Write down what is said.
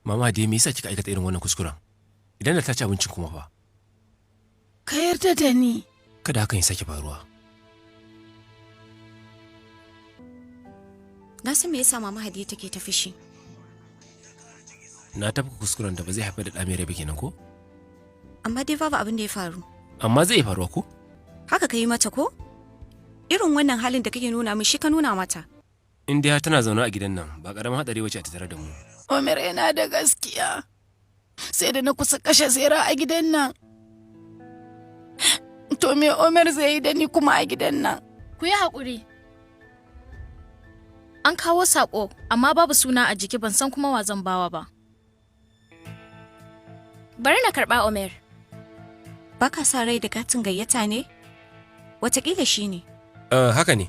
Mama dai me yasa kika aikata irin wannan kuskuren? Idan da ta ci abincin kuma fa. Ka yarda da ni. Kada hakan ya sake faruwa. Na san me yasa Mama Hadiya take ta fishi. Na tafka kuskuren da ba zai haifar da ɗa mai rai ba kenan ko? Amma dai babu abin da ya faru. Amma zai faruwa ko? Haka ka yi mata ko? Irin wannan halin da kake nuna min shi ka nuna mata. In dai tana zaune a gidan nan ba ƙaramin haɗari bace a tattare da mu. Umar yana da gaskiya. Sai da na kusa kashe Sera a gidan nan. To me Umar zai yi da ni kuma a gidan nan? Ku yi haƙuri. An kawo saƙo, amma babu suna a jiki ban san kuma wa zan bawa ba. Bari na karɓa Umar. Ba ka sa rai da katin gayyata ne? Wataƙila shi ne. Haka ne.